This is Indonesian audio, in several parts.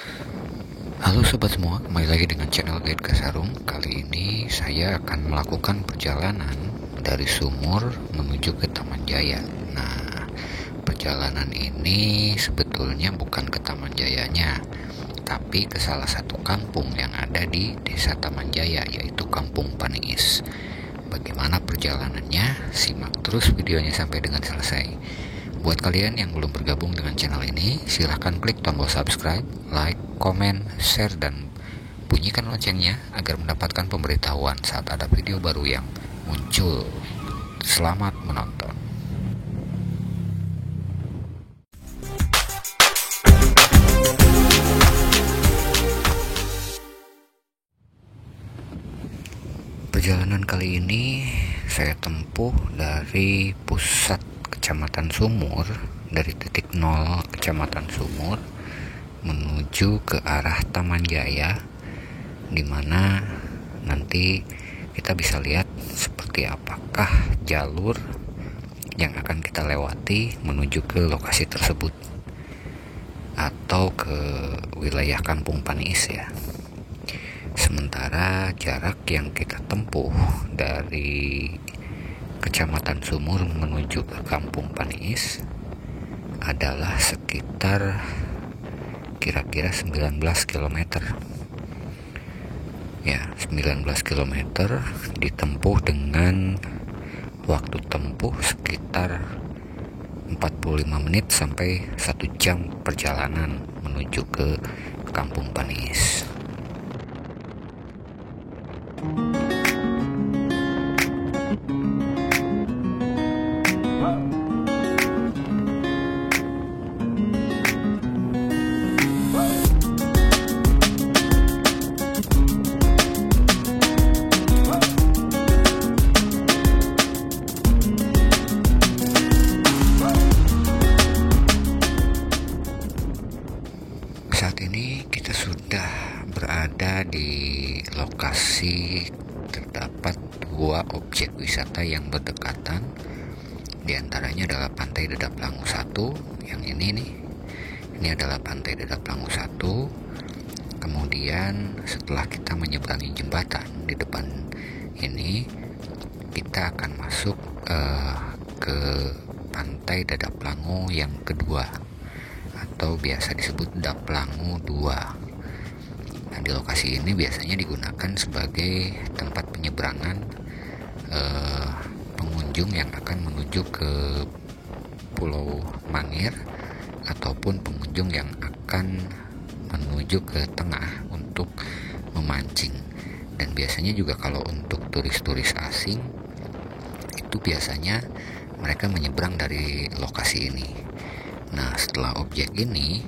Halo sobat semua, kembali lagi dengan channel Guide Kasarung. Kali ini saya akan melakukan perjalanan dari Sumur menuju ke Taman Jaya. Nah, perjalanan ini sebetulnya bukan ke Taman Jayanya, tapi ke salah satu kampung yang ada di Desa Taman Jaya, yaitu Kampung Paniis. Bagaimana perjalanannya? Simak terus videonya sampai dengan selesai. Buat kalian yang belum bergabung dengan channel ini, silahkan klik tombol subscribe, like, komen, share, dan bunyikan loncengnya agar mendapatkan pemberitahuan saat ada video baru yang muncul. Selamat menonton. Perjalanan kali ini saya tempuh dari pusat Kecamatan Sumur, dari titik 0 Kecamatan Sumur menuju ke arah Taman Jaya, dimana nanti kita bisa lihat seperti apakah jalur yang akan kita lewati menuju ke lokasi tersebut atau ke wilayah Kampung Paniis ya. Sementara jarak yang kita tempuh dari Kecamatan Sumur menuju ke Kampung Paniis adalah sekitar kira-kira 19 km. Ya, 19 km ditempuh dengan waktu tempuh sekitar 45 menit sampai 1 jam perjalanan menuju ke Kampung Paniis. Saat ini kita sudah berada di lokasi. Terdapat dua objek wisata yang berdekatan. Di antaranya adalah Pantai Dedap Langu 1. Yang ini nih. Ini adalah Pantai Dedap Langu 1. Kemudian setelah kita menyeberangi jembatan di depan ini, kita akan masuk ke Pantai Dedap Langu yang kedua, atau biasa disebut Dedap Langu 2. Nah, di lokasi ini biasanya digunakan sebagai tempat penyeberangan pengunjung yang akan menuju ke Pulau Mangir ataupun pengunjung yang akan menuju ke tengah untuk memancing. Dan biasanya juga kalau untuk turis-turis asing itu biasanya mereka menyeberang dari lokasi ini. Nah, setelah objek ini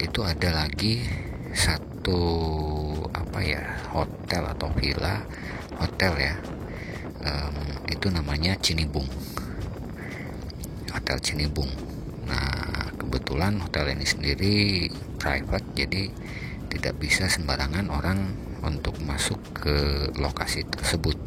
itu ada lagi satu hotel atau villa hotel ya, itu namanya Cinibung, Hotel Cinibung. Nah, kebetulan hotel ini sendiri private, jadi tidak bisa sembarangan orang untuk masuk ke lokasi tersebut.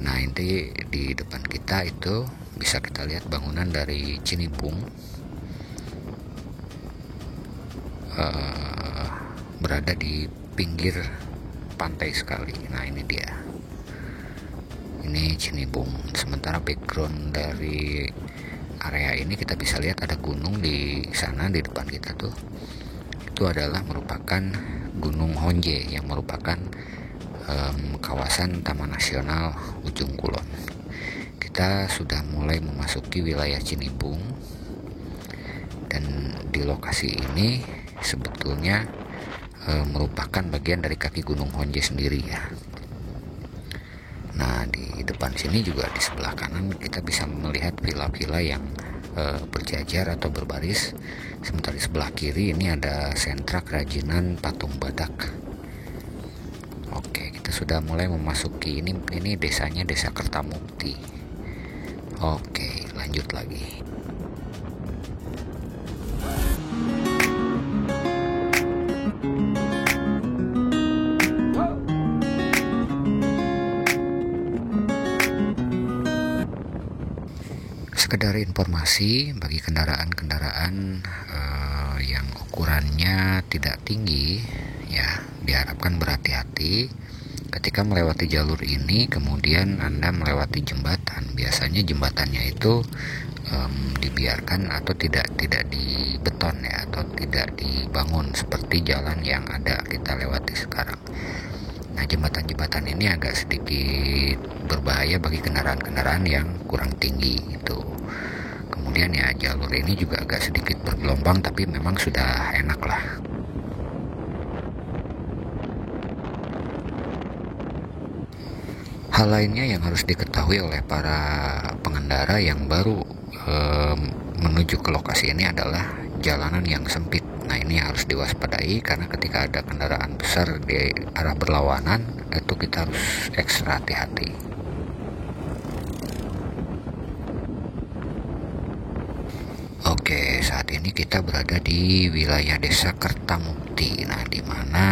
Nah, ini di depan kita itu bisa kita lihat bangunan dari Cinibung, berada di pinggir pantai sekali. Nah, ini dia, ini Cinibung. Sementara background dari area ini kita bisa lihat ada gunung di sana di depan kita tuh. Itu adalah merupakan Gunung Honje yang merupakan kawasan Taman Nasional Ujung Kulon. Kita sudah mulai memasuki wilayah Cinibung, dan di lokasi ini sebetulnya merupakan bagian dari kaki Gunung Honje sendiri ya. Nah, di depan sini juga di sebelah kanan kita bisa melihat villa-villa yang berjajar atau berbaris. Sementara di sebelah kiri ini ada sentra kerajinan patung badak. Oke, kita sudah mulai memasuki ini desanya, Desa Kertamukti. Oke, lanjut lagi. sekedar informasi bagi kendaraan-kendaraan yang ukurannya tidak tinggi, ya diharapkan berhati-hati ketika melewati jalur ini. Kemudian Anda melewati jembatan, biasanya jembatannya itu dibiarkan atau tidak dibeton ya, atau tidak dibangun seperti jalan yang ada kita lewati sekarang. Nah, jembatan-jembatan ini agak sedikit berbahaya bagi kendaraan-kendaraan yang kurang tinggi itu. Kemudian ya jalur ini juga agak sedikit bergelombang, tapi memang sudah enak lah. Hal lainnya yang harus diketahui oleh para pengendara yang baru menuju ke lokasi ini adalah jalanan yang sempit. Nah, ini harus diwaspadai karena ketika ada kendaraan besar di arah berlawanan, itu kita harus ekstra hati-hati. Oke, saat ini kita berada di wilayah Desa Kertamukti. Nah, di mana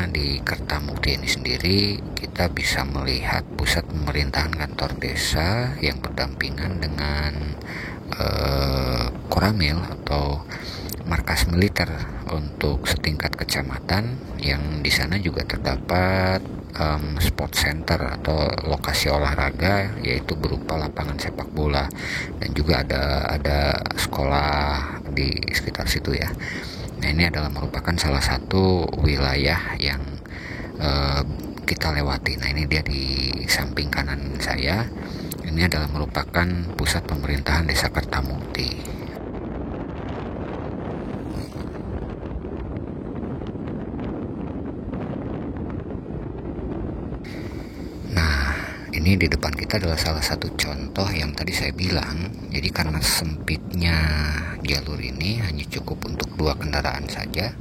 di Kertamukti ini sendiri kita bisa melihat pusat pemerintahan kantor desa yang berdampingan dengan Koramil atau markas militer untuk setingkat kecamatan, yang di sana juga terdapat sport center atau lokasi olahraga, yaitu berupa lapangan sepak bola, dan juga ada sekolah di sekitar situ ya. Nah, ini adalah merupakan salah satu wilayah yang kita lewati. Nah, ini dia di samping kanan saya. Ini adalah merupakan pusat pemerintahan Desa Kertamukti. Ini di depan kita adalah salah satu contoh yang tadi saya bilang. Jadi karena sempitnya jalur ini hanya cukup untuk 2 kendaraan saja.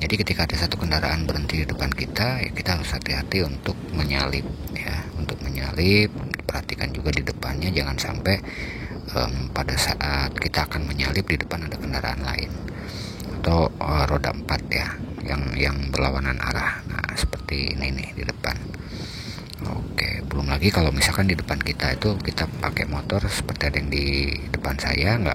Jadi ketika ada satu kendaraan berhenti di depan kita, ya kita harus hati-hati untuk menyalip ya. Untuk menyalip, perhatikan juga di depannya, jangan sampai pada saat kita akan menyalip di depan ada kendaraan lain atau roda 4 ya, yang berlawanan arah. Nah, seperti ini nih di depan. Oke, belum lagi kalau misalkan di depan kita itu kita pakai motor seperti ada yang di depan saya, nggak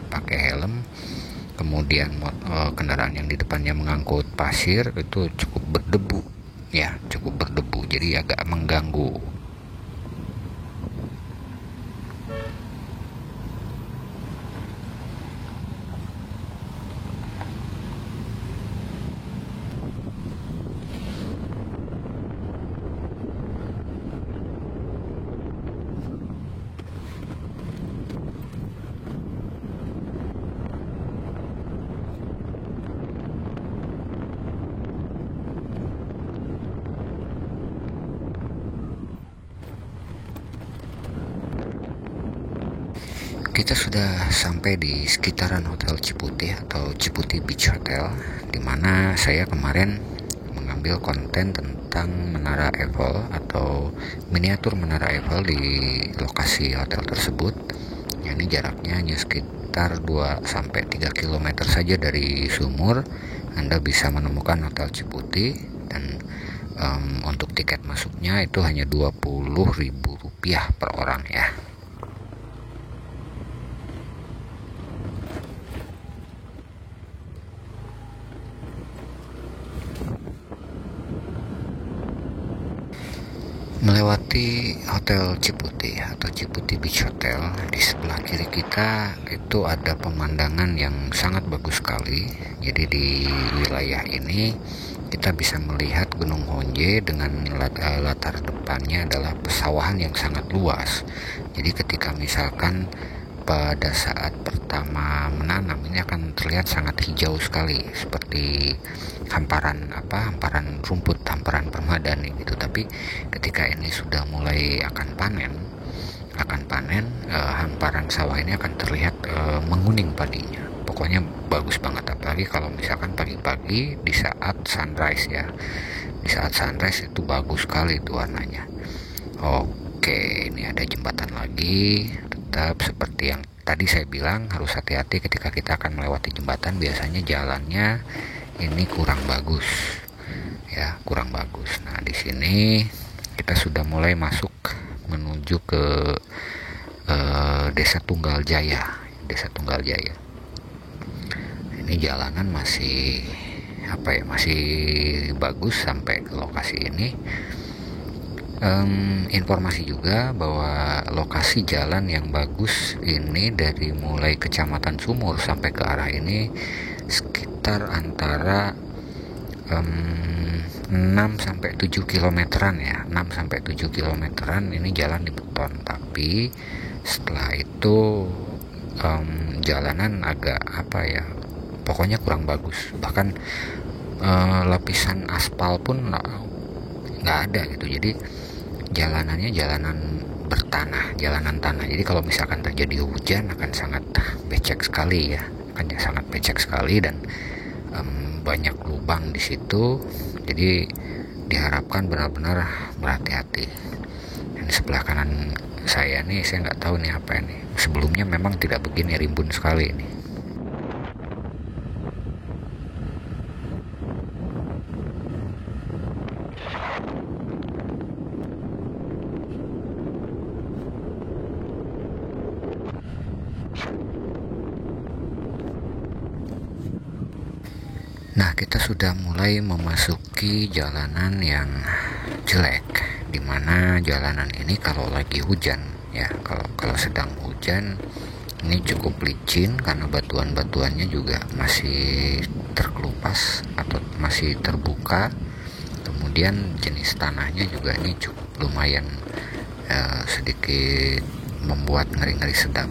pakai helm, kemudian kendaraan yang di depannya mengangkut pasir, itu cukup berdebu ya, jadi agak mengganggu. Kita sudah sampai di sekitaran Hotel Ciputih atau Ciputih Beach Hotel, di mana saya kemarin mengambil konten tentang Menara Eiffel atau miniatur Menara Eiffel di lokasi hotel tersebut. Ini jaraknya hanya sekitar 2-3 km saja dari Sumur. Anda bisa menemukan Hotel Ciputih, dan untuk tiket masuknya itu hanya Rp20.000 per orang ya. Melewati Hotel Ciputih atau Ciputih Beach Hotel, di sebelah kiri kita itu ada pemandangan yang sangat bagus sekali. Jadi di wilayah ini kita bisa melihat Gunung Honje dengan latar depannya adalah pesawahan yang sangat luas. Jadi ketika misalkan pada saat pertama menanam, ini akan terlihat sangat hijau sekali, seperti hamparan rumput, hamparan permadani gitu. Tapi ketika ini sudah mulai akan panen, hamparan sawah ini akan terlihat menguning padinya. Pokoknya bagus banget, apalagi kalau misalkan pagi-pagi di saat sunrise ya. Di saat sunrise itu bagus sekali itu warnanya. Oke, ini ada jembatan lagi. Tetap seperti yang tadi saya bilang, harus hati-hati ketika kita akan melewati jembatan. Biasanya jalannya ini kurang bagus ya, kurang bagus. Nah, di sini kita sudah mulai masuk menuju ke Desa Tunggal Jaya. Desa Tunggal Jaya. Ini jalanan masih masih bagus sampai ke lokasi ini. Informasi juga bahwa lokasi jalan yang bagus ini dari mulai Kecamatan Sumur sampai ke arah ini sekitar antara 6 sampai 7 kilometeran ya. 6 sampai 7 kilometeran ini jalan di beton, tapi setelah itu jalanan agak pokoknya kurang bagus. Bahkan lapisan aspal pun nggak ada gitu. Jadi jalanannya jalanan bertanah, jalanan tanah. Jadi kalau misalkan terjadi hujan akan sangat becek sekali ya, akan sangat becek sekali dan banyak lubang di situ. Jadi diharapkan benar-benar berhati-hati. Dan di sebelah kanan saya nih, saya nggak tahu nih apa ini. Sebelumnya memang tidak begini, rimbun sekali ini. Nah, kita sudah mulai memasuki jalanan yang jelek, dimana jalanan ini kalau lagi hujan ya, kalau sedang hujan ini cukup licin karena batuan-batuannya juga masih terkelupas atau masih terbuka. Kemudian jenis tanahnya juga ini cukup lumayan sedikit membuat ngeri-ngeri sedap.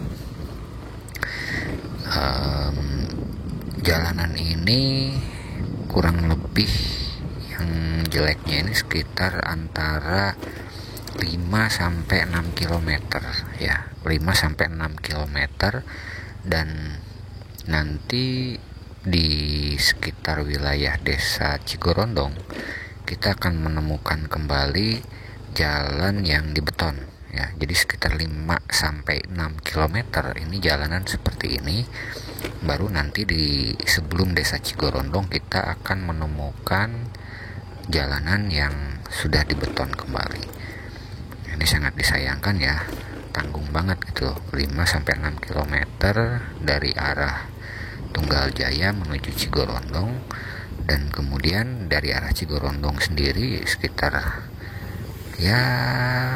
Jalanan ini kurang lebih yang jeleknya ini sekitar antara 5 sampai 6 km ya, 5 sampai 6 km. Dan nanti di sekitar wilayah Desa Cigorondong kita akan menemukan kembali jalan yang dibeton ya. Jadi sekitar 5 sampai 6 km ini jalanan seperti ini. Baru nanti di sebelum Desa Cigorondong kita akan menemukan jalanan yang sudah dibeton kembali. Ini sangat disayangkan ya, tanggung banget gitu. 5 sampai 6 km dari arah Tunggal Jaya menuju Cigorondong, dan kemudian dari arah Cigorondong sendiri sekitar ya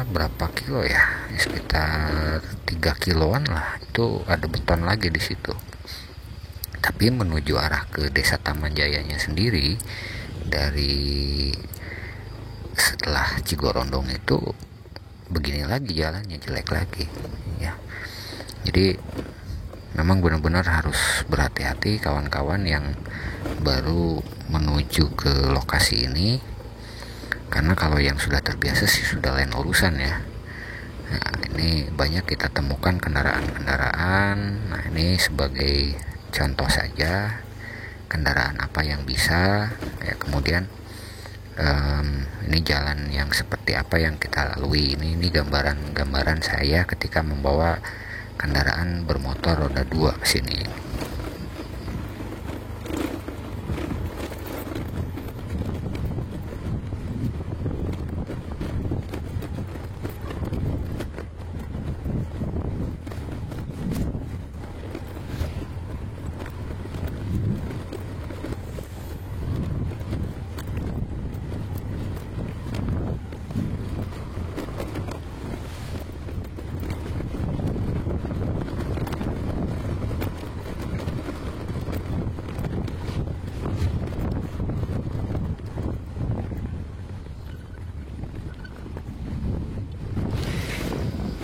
berapa kilo ya, sekitar 3 kiloan lah, itu ada beton lagi di situ. Tapi menuju arah ke Desa Taman Jayanya sendiri, dari setelah Cigorondong itu begini lagi jalannya, jelek lagi ya. Jadi memang benar-benar harus berhati-hati kawan-kawan yang baru menuju ke lokasi ini, karena kalau yang sudah terbiasa sih sudah lain urusan ya. Nah, ini banyak kita temukan kendaraan-kendaraan. Nah, ini sebagai contoh saja kendaraan apa yang bisa ya. Kemudian ini jalan yang seperti apa yang kita lalui. Ini gambaran saya ketika membawa kendaraan bermotor roda 2 ke sini.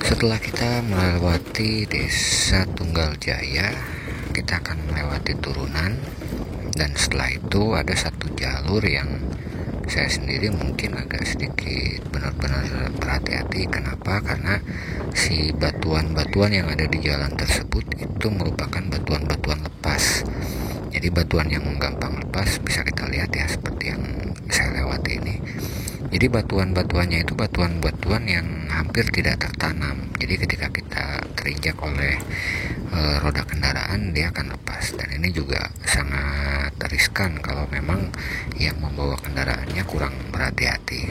Setelah kita melewati Desa Tunggal Jaya, kita akan melewati turunan, dan setelah itu ada satu jalur yang saya sendiri mungkin agak sedikit benar-benar berhati-hati. Kenapa? Karena si batuan-batuan yang ada di jalan tersebut itu merupakan batuan-batuan lepas. Jadi batuan yang gampang lepas, bisa kita lihat ya seperti yang saya lewati ini. Jadi batuan-batuannya itu batuan-batuan yang hampir tidak tertanam. Jadi ketika kita terinjak oleh roda kendaraan, dia akan lepas. Dan ini juga sangat riskan kalau memang yang membawa kendaraannya kurang berhati-hati.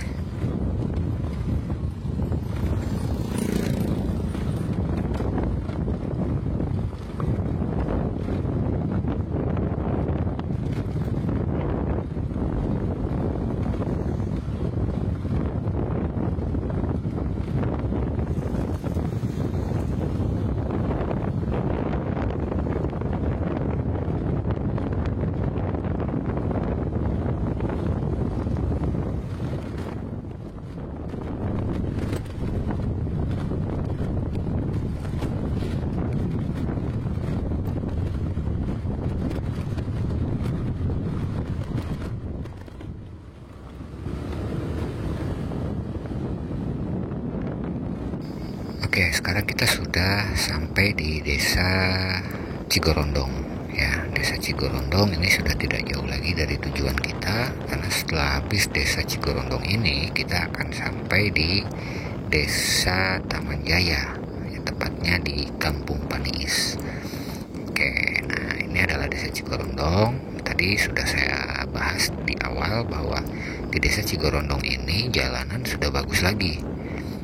sekarang kita sudah sampai di desa Cigorondong. Ya, desa Cigorondong ini sudah tidak jauh lagi dari tujuan kita, karena setelah habis desa Cigorondong ini kita akan sampai di desa Taman Jaya, ya, tepatnya di Kampung Paniis. Oke, nah ini adalah desa Cigorondong. Tadi sudah saya bahas di awal bahwa di desa Cigorondong ini jalanan sudah bagus lagi.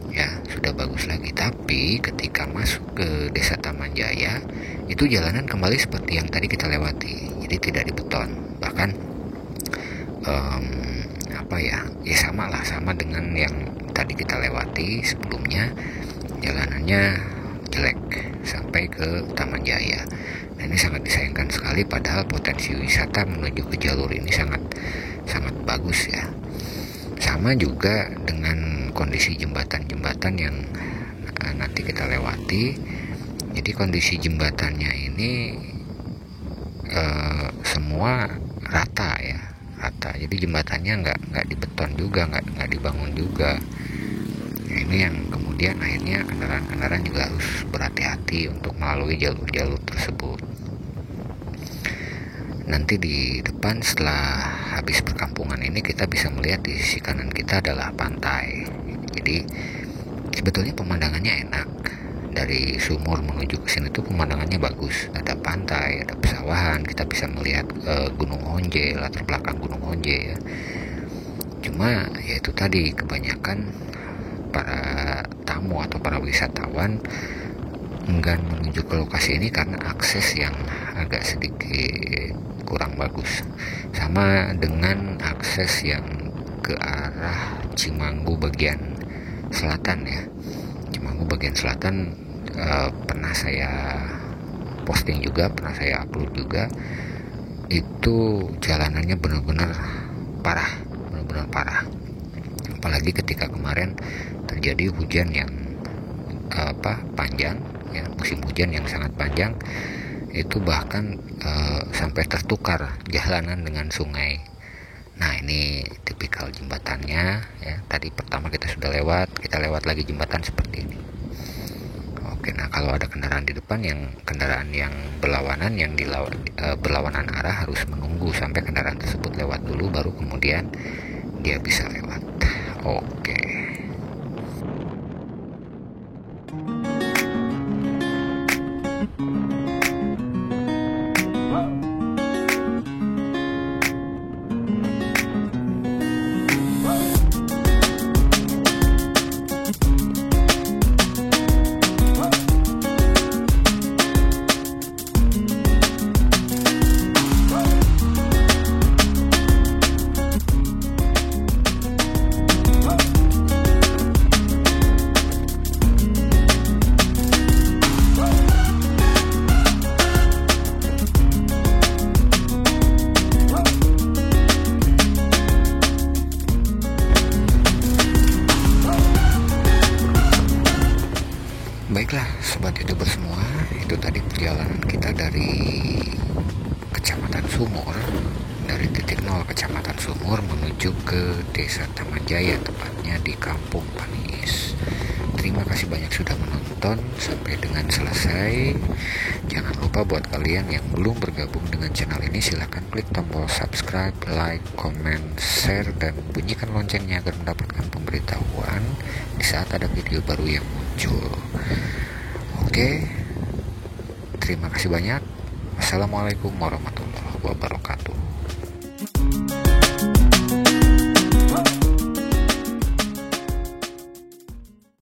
Ya, sudah bagus lagi. Tapi ketika masuk ke desa Taman Jaya, itu jalanan kembali seperti yang tadi kita lewati. Jadi tidak dibeton. Bahkan sama dengan yang tadi kita lewati sebelumnya. Jalanannya jelek sampai ke Taman Jaya. Nah, ini sangat disayangkan sekali, padahal potensi wisata menuju ke jalur ini sangat bagus ya. Sama juga dengan kondisi jembatan-jembatan yang nanti kita lewati. Jadi kondisi jembatannya ini semua rata ya, rata. Jadi jembatannya nggak dibeton juga, nggak dibangun juga. Nah, ini yang kemudian akhirnya kendaraan juga harus berhati-hati untuk melalui jalur-jalur tersebut. Nanti di depan setelah habis perkampungan ini kita bisa melihat di sisi kanan kita adalah pantai. Jadi sebetulnya pemandangannya enak. Dari Sumur menuju ke sini tuh pemandangannya bagus. Ada pantai, ada pesawahan, kita bisa melihat Gunung Honje, latar belakang Gunung Honje ya. Cuma ya itu tadi, kebanyakan para tamu atau para wisatawan enggan menuju ke lokasi ini karena akses yang agak sedikit kurang bagus. Sama dengan akses yang ke arah Cimanggu bagian selatan ya. Cimanggu bagian selatan pernah saya posting juga, pernah saya upload juga. Itu jalanannya benar-benar parah. Apalagi ketika kemarin terjadi hujan yang panjang ya, musim hujan yang sangat panjang. Itu bahkan sampai tertukar jalanan dengan sungai. Nah, ini tipikal jembatannya ya. Tadi pertama kita sudah kita lewat lagi jembatan seperti ini. Oke, nah kalau ada kendaraan di depan, kendaraan yang berlawanan, berlawanan arah, harus menunggu sampai kendaraan tersebut lewat dulu, baru kemudian dia bisa lewat. Oke. Baiklah sobat YouTuber semua, itu tadi perjalanan kita dari Kecamatan Sumur, dari titik 0 Kecamatan Sumur menuju ke Desa Taman Jaya, tepatnya di Kampung Paniis. Terima kasih banyak sudah menonton sampai dengan selesai. Jangan lupa buat kalian yang belum bergabung dengan channel ini, silahkan klik tombol subscribe, like, comment, share, dan bunyikan loncengnya agar mendapatkan pemberitahuan di saat ada video baru yang muncul. Oke, terima kasih banyak. Wassalamualaikum warahmatullahi wabarakatuh.